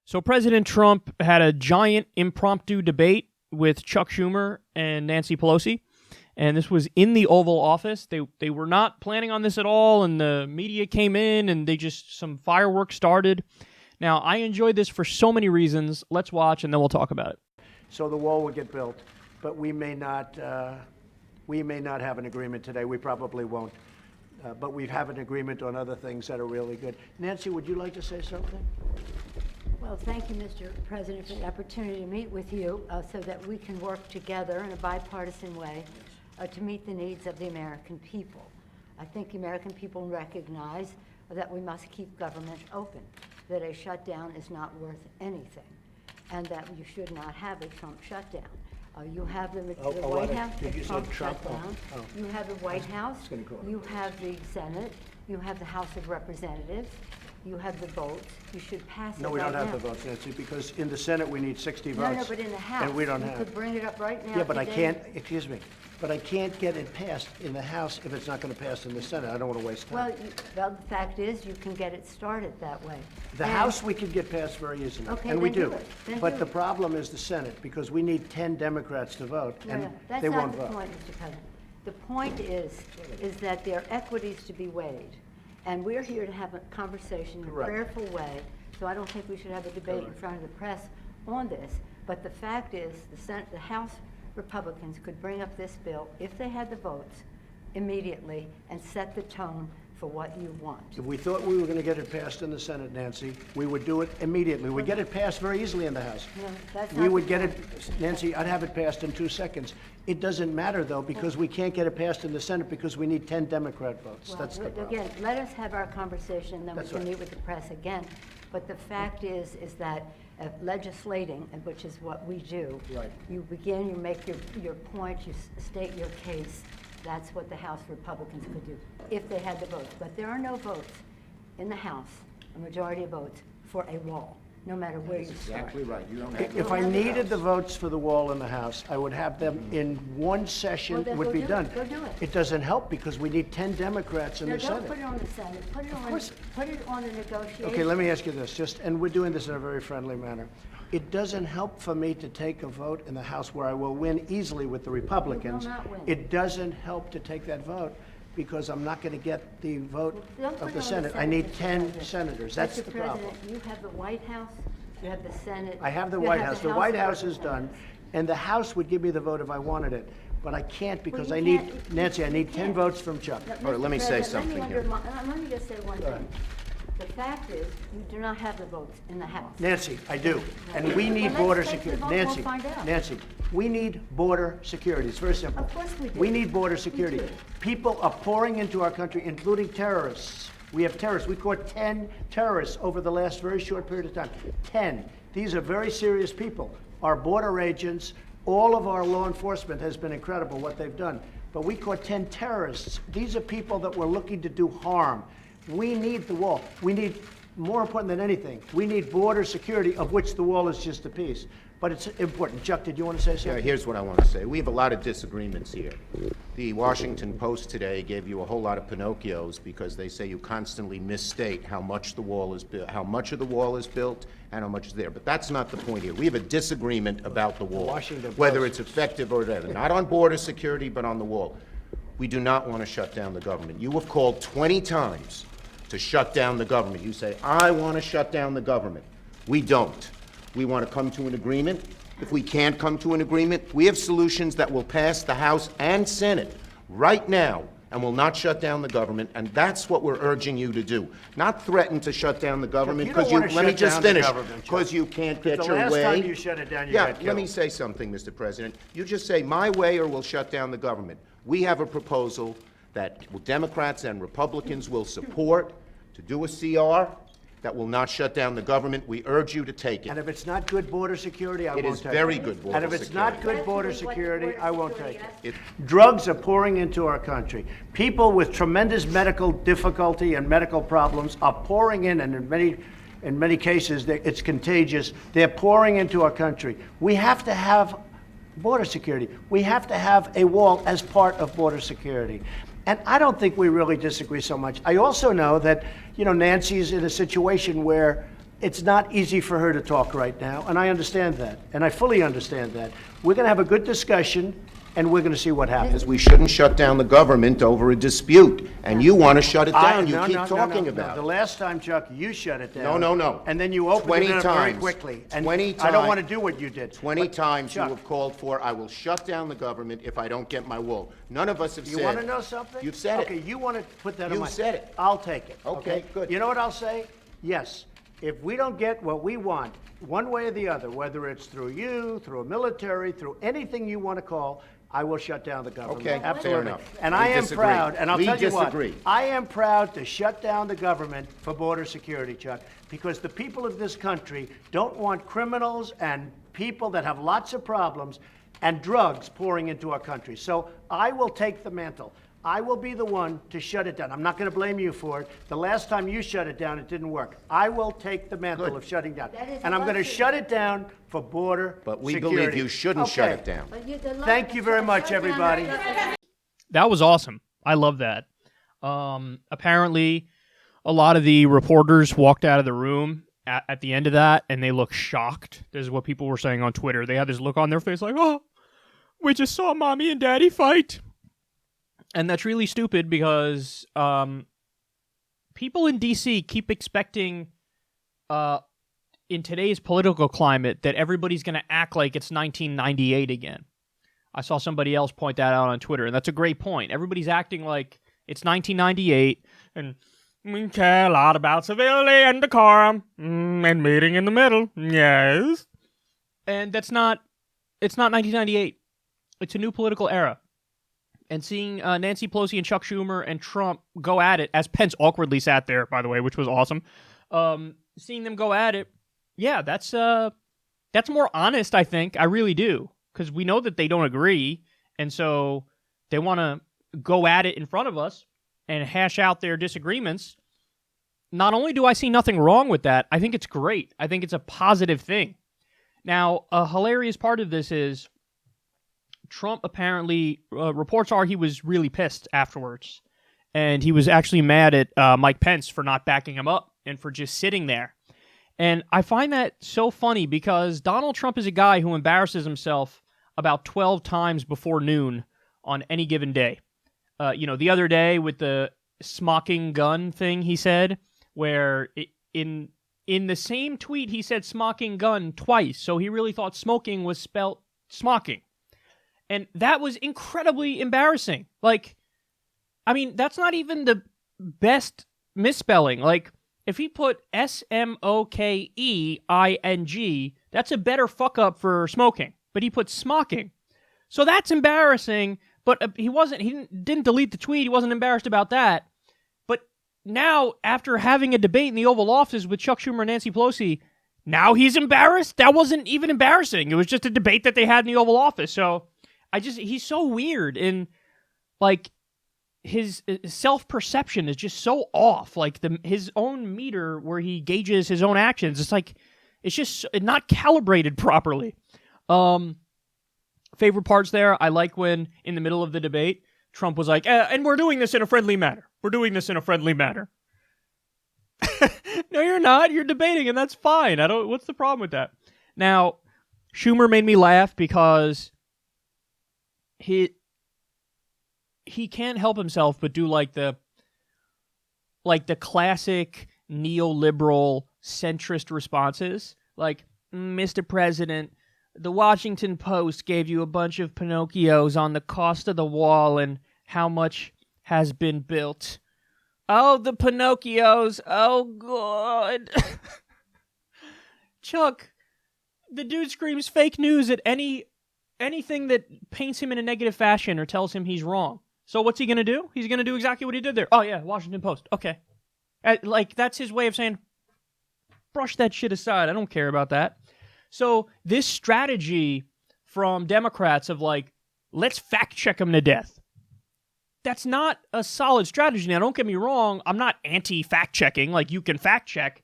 So President Trump had a giant impromptu debate with Chuck Schumer and Nancy Pelosi, and this was in the Oval Office. They were not planning on this at all, and the media came in, and some fireworks started. Now, I enjoyed this for so many reasons. Let's watch, and then we'll talk about it. So the wall will get built, but we may not have an agreement today. We probably won't. But we have an agreement on other things that are really good. Nancy, would you like to say something? Well, thank you, Mr. President, for the opportunity to meet with you so that we can work together in a bipartisan way to meet the needs of the American people. I think the American people recognize that we must keep government open, that a shutdown is not worth anything, and that you should not have a Trump shutdown. You have the White House, the Trump shutdown. You have the White House, you have the Senate, you have the House of Representatives, you have the votes. You should pass it right now. No, we don't have the votes, Nancy, because in the Senate we need 60 votes. No, but in the House, and we don't you have. could bring it up right now. Yeah, but I can't, excuse me, but I can't get it passed in the House if it's not going to pass in the Senate. I don't want to waste time. Well, the fact is, you can get it started that way. The House we could get passed very easily, Okay, and we then do. do it. Then But do the it. problem is the Senate, because we need 10 Democrats to vote, and they won't vote. That's not the point, Mr. President. The point is that there are equities to be weighed, and we're here to have a conversation in a Correct. prayerful way, so I don't think we should have a debate in front of the press on this. But the fact is, the House Republicans could bring up this bill, if they had the votes, immediately, and set the tone for what you want. If we thought we were going to get it passed in the Senate, Nancy, we would do it immediately. We'd get it passed very easily in the House. No, that's We not would the get point. it, Nancy, I'd have it passed in 2 seconds. It doesn't matter, though, because we can't get it passed in the Senate because we need 10 Democrat votes. Well, That's the problem. again, let us have our conversation, then we That's can right. meet with the press again. But the fact is that legislating, and which is what we do. Right. You begin, you make your point, you state your case. That's what the House Republicans could do, if they had the votes. But there are no votes in the House, a majority of votes, for a wall, no matter where you start. Exactly right. You don't have If I needed the votes for the wall in the House, I would have them in one session, Well, then it would go be do it. done. Go do it. It doesn't help because we need 10 Democrats in No, the don't Senate. put it on the Senate, put it on the negotiation. Okay, let me ask you this, and we're doing this in a very friendly manner. It doesn't help for me to take a vote in the House where I will win easily with the Republicans. You will not win. It doesn't help to take that vote because I'm not going to get the vote Don't put of it the on Senate. I Senate, need Mr. 10 President. senators. That's the problem. Mr. President, you have the White House, you have the Senate. I have the you White House. The White of House is done, Representatives. and the House would give me the vote if I wanted it. But I can't because you I need, can't- Nancy, I you need 10 can't. votes from Chuck. Now, All right, let me Mr. say President, something here. Let me just say one thing. The fact is, you do not have the votes in the House. Nancy, I do. And we need Well, border let's take the security. vote and we'll Nancy, find out. Nancy, we need border security. It's very simple. Of course we do. We need border We security. do. People are pouring into our country, including terrorists. We have terrorists. We caught 10 terrorists over the last very short period of time. 10. These are very serious people. Our border agents, all of our law enforcement has been incredible what they've done. But we caught 10 terrorists. These are people that were looking to do harm. We need the wall. We need, more important than anything, we need border security, of which the wall is just a piece. But it's important. Chuck, did you want to say Yeah, something? here's what I want to say. We have a lot of disagreements here. The Washington Post today gave you a whole lot of Pinocchios because they say you constantly misstate how much the wall is built, how much of the wall is built, and how much is there. But that's not the point here. We have a disagreement about the wall, Washington whether Post. it's effective or whatever. Not on border security, but on the wall. We do not want to shut down the government. You have called 20 times to shut down the government. You say, I want to shut down the government. We don't. We want to come to an agreement. If we can't come to an agreement, we have solutions that will pass the House and Senate right now and will not shut down the government, and that's what we're urging you to do. Not threaten to shut down the government, you don't because you, wanna let me shut just down the finish, government, Chuck. because you can't get The your last way. time you shut it down, you got Yeah, let killed. me say something, Mr. President. You just say, my way or we'll shut down the government. We have a proposal that Democrats and Republicans will support to do a CR that will not shut down the government. We urge you to take And it. if it's not good border security, I It won't is take it. very good border And if it's not security. good border That's what the security, border I won't security take it. It- Drugs are pouring into our country. People with tremendous medical difficulty and medical problems are pouring in, and in many cases, it's contagious. They're pouring into our country. We have to have border security. We have to have a wall as part of border security. And I don't think we really disagree so much. I also know that, Nancy's in a situation where it's not easy for her to talk right now, and I understand that, and I fully understand that. We're going to have a good discussion, and we're going to see what happens. We shouldn't shut down the government over a dispute, and you want to shut it down. You keep talking about it. The last time, Chuck, you shut it down. No, no, no. And then you opened it up very quickly. And 20 times. I don't want to do what you did. 20 times Chuck, you have called for, I will shut down the government if I don't get my wool. None of us have said. You want to know something? You've said it. Okay, you want to put that on my... You've said it. I'll take it. Okay, good. You know what I'll say? Yes. If we don't get what we want, one way or the other, whether it's through you, through a military, through anything you want to call, I will shut down the government. Okay, absolutely. fair enough. And We I am disagree. proud, and I'll We tell you what, disagree. I am proud to shut down the government for border security, Chuck, because the people of this country don't want criminals and people that have lots of problems and drugs pouring into our country. So I will take the mantle. I will be the one to shut it down. I'm not going to blame you for it. The last time you shut it down, it didn't work. I will take the mantle of shutting down. And I'm going to shut it down for border But we security. believe you shouldn't shut it down. Thank you very much, everybody. That was awesome. I love that. Apparently, a lot of the reporters walked out of the room at the end of that, and they looked shocked. This is what people were saying on Twitter. They had this look on their face like, oh, we just saw Mommy and Daddy fight. And that's really stupid because people in D.C. keep expecting, in today's political climate, that everybody's going to act like it's 1998 again. I saw somebody else point that out on Twitter, and that's a great point. Everybody's acting like it's 1998, and we care a lot about civility and decorum, and meeting in the middle, yes. And it's not 1998. It's a new political era. And seeing Nancy Pelosi and Chuck Schumer and Trump go at it, as Pence awkwardly sat there, by the way, which was awesome. Seeing them go at it, yeah, that's more honest, I think. I really do. Because we know that they don't agree, and so they want to go at it in front of us and hash out their disagreements. Not only do I see nothing wrong with that, I think it's great. I think it's a positive thing. Now, a hilarious part of this is Trump apparently, reports are he was really pissed afterwards. And he was actually mad at Mike Pence for not backing him up and for just sitting there. And I find that so funny because Donald Trump is a guy who embarrasses himself about 12 times before noon on any given day. The other day with the smocking gun thing he said, where in the same tweet he said smocking gun twice. So he really thought smoking was spelt smocking. And that was incredibly embarrassing. That's not even the best misspelling. If he put SMOKEING, that's a better fuck up for smoking. But he put smocking. So that's embarrassing, but he didn't delete the tweet. He wasn't embarrassed about that. But now, after having a debate in the Oval Office with Chuck Schumer and Nancy Pelosi, now he's embarrassed? That wasn't even embarrassing. It was just a debate that they had in the Oval Office. So he's so weird, and his self-perception is just so off. His own meter where he gauges his own actions, it's just not calibrated properly. Favorite parts there, I like when in the middle of the debate, Trump was like, and we're doing this in a friendly manner. We're doing this in a friendly manner. No, you're not. You're debating, and that's fine. What's the problem with that? Now, Schumer made me laugh because he can't help himself but do the classic neoliberal centrist responses. Mr. President, the Washington Post gave you a bunch of Pinocchios on the cost of the wall and how much has been built. Oh, the Pinocchios. Oh, God. Chuck, the dude screams fake news at anything that paints him in a negative fashion or tells him he's wrong. So what's he going to do? He's going to do exactly what he did there. Oh, yeah, Washington Post. Okay. That's his way of saying, brush that shit aside. I don't care about that. So this strategy from Democrats of let's fact check him to death. That's not a solid strategy. Now, don't get me wrong. I'm not anti-fact checking. You can fact check.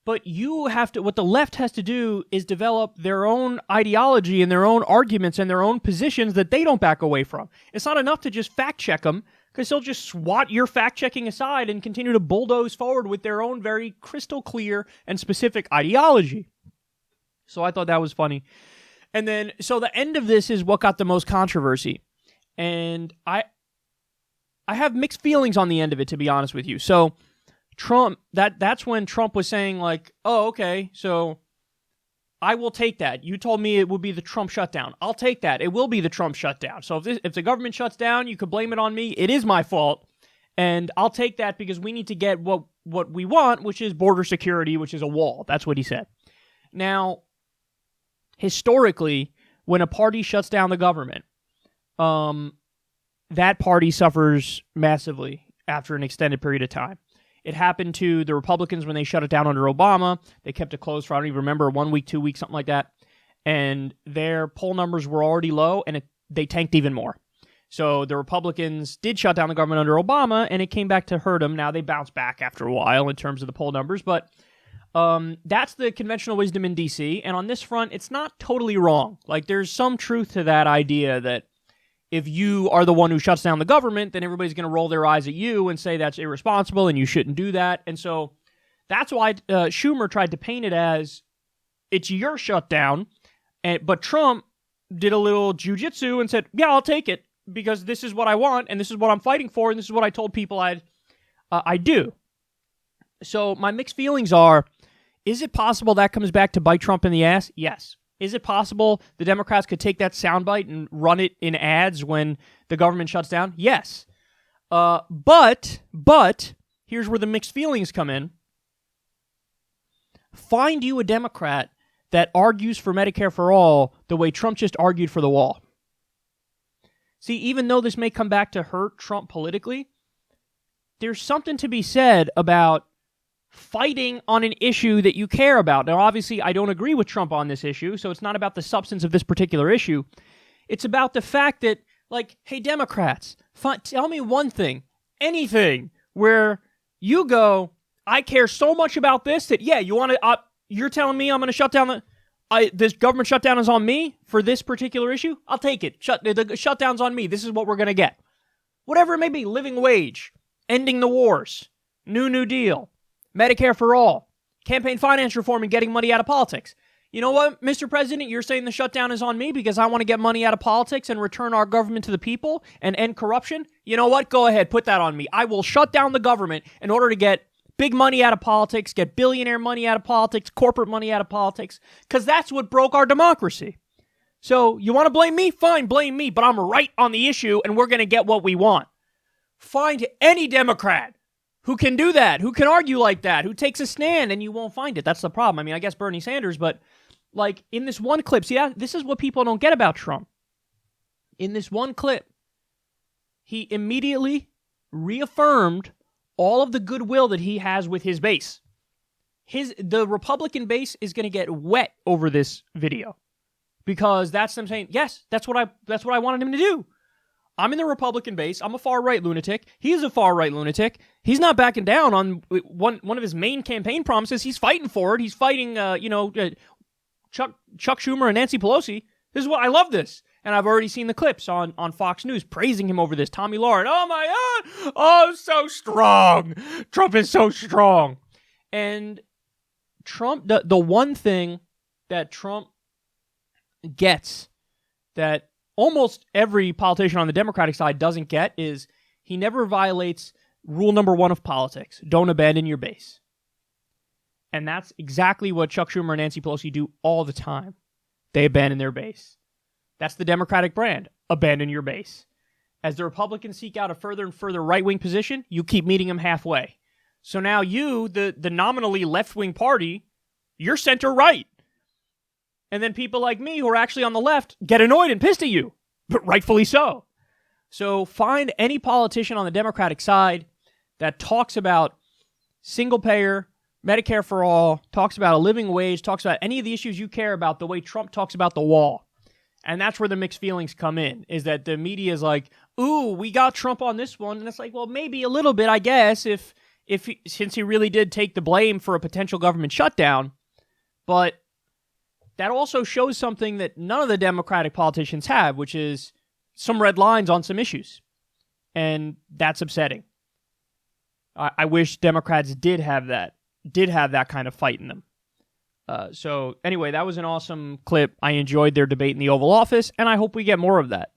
But you have to, what the left has to do is develop their own ideology and their own arguments and their own positions that they don't back away from. It's not enough to just fact check them. because they'll just swat your fact-checking aside and continue to bulldoze forward with their own very crystal clear and specific ideology. So I thought that was funny. And then, so the end of this is what got the most controversy. And I have mixed feelings on the end of it, to be honest with you. So Trump, that's when Trump was saying like, oh, okay, so I will take that. You told me it would be the Trump shutdown. I'll take that. It will be the Trump shutdown. So if the government shuts down, you could blame it on me. It is my fault. And I'll take that because we need to get what we want, which is border security, which is a wall. That's what he said. Now, historically, when a party shuts down the government, that party suffers massively after an extended period of time. It happened to the Republicans when they shut it down under Obama. They kept it closed for, I don't even remember, 1 week, 2 weeks, something like that. And their poll numbers were already low, and they tanked even more. So the Republicans did shut down the government under Obama, and it came back to hurt them. Now they bounced back after a while in terms of the poll numbers, but that's the conventional wisdom in D.C., and on this front, it's not totally wrong. Like, there's some truth to that idea that if you are the one who shuts down the government, then everybody's going to roll their eyes at you and say that's irresponsible and you shouldn't do that. And so that's why Schumer tried to paint it as it's your shutdown, but Trump did a little jujitsu and said, yeah, I'll take it because this is what I want and this is what I'm fighting for and this is what I told people I'd do. So my mixed feelings are, is it possible that comes back to bite Trump in the ass? Yes. Is it possible the Democrats could take that soundbite and run it in ads when the government shuts down? Yes. But here's where the mixed feelings come in. Find you a Democrat that argues for Medicare for all the way Trump just argued for the wall. See, even though this may come back to hurt Trump politically, there's something to be said about fighting on an issue that you care about. Now, obviously, I don't agree with Trump on this issue, so it's not about the substance of this particular issue. It's about the fact that, like, hey, Democrats, tell me one thing, anything, where you go, I care so much about this that, yeah, you're telling me I'm going to shut down this government shutdown is on me for this particular issue? I'll take it. The shutdown's on me. This is what we're going to get. Whatever it may be, living wage, ending the wars, New Deal, Medicare for all, campaign finance reform, and getting money out of politics. You know what, Mr. President? You're saying the shutdown is on me because I want to get money out of politics and return our government to the people and end corruption? You know what? Go ahead. Put that on me. I will shut down the government in order to get big money out of politics, get billionaire money out of politics, corporate money out of politics, because that's what broke our democracy. So you want to blame me? Fine, blame me, but I'm right on the issue and we're going to get what we want. Find any Democrat who can do that, who can argue like that, who takes a stand, and you won't find it. That's the problem. I mean, I guess Bernie Sanders, but like in this one clip, see, this is what people don't get about Trump. In this one clip, he immediately reaffirmed all of the goodwill that he has with his base. The Republican base is going to get wet over this video because that's them saying, yes, that's what I wanted him to do. I'm in the Republican base. I'm a far-right lunatic. He's a far-right lunatic. He's not backing down on one of his main campaign promises. He's fighting for it. He's fighting, Chuck Schumer and Nancy Pelosi. This is what I love this. And I've already seen the clips on Fox News praising him over this. Tommy Lauren, oh my God, oh, so strong. Trump is so strong. And Trump, the one thing that Trump gets that almost every politician on the Democratic side doesn't get is he never violates rule number 1 of politics. Don't abandon your base. And that's exactly what Chuck Schumer and Nancy Pelosi do all the time. They abandon their base. That's the Democratic brand. Abandon your base. As the Republicans seek out a further and further right-wing position, you keep meeting them halfway. So now you, the nominally left-wing party, you're center-right. And then people like me who are actually on the left get annoyed and pissed at you, but rightfully so. So find any politician on the Democratic side that talks about single-payer, Medicare for all, talks about a living wage, talks about any of the issues you care about the way Trump talks about the wall. And that's where the mixed feelings come in, is that the media is like, ooh, we got Trump on this one. And it's like, well, maybe a little bit, I guess, since he really did take the blame for a potential government shutdown. But that also shows something that none of the Democratic politicians have, which is some red lines on some issues. and that's upsetting. I wish Democrats did have that kind of fight in them. So anyway, that was an awesome clip. I enjoyed their debate in the Oval Office, and I hope we get more of that.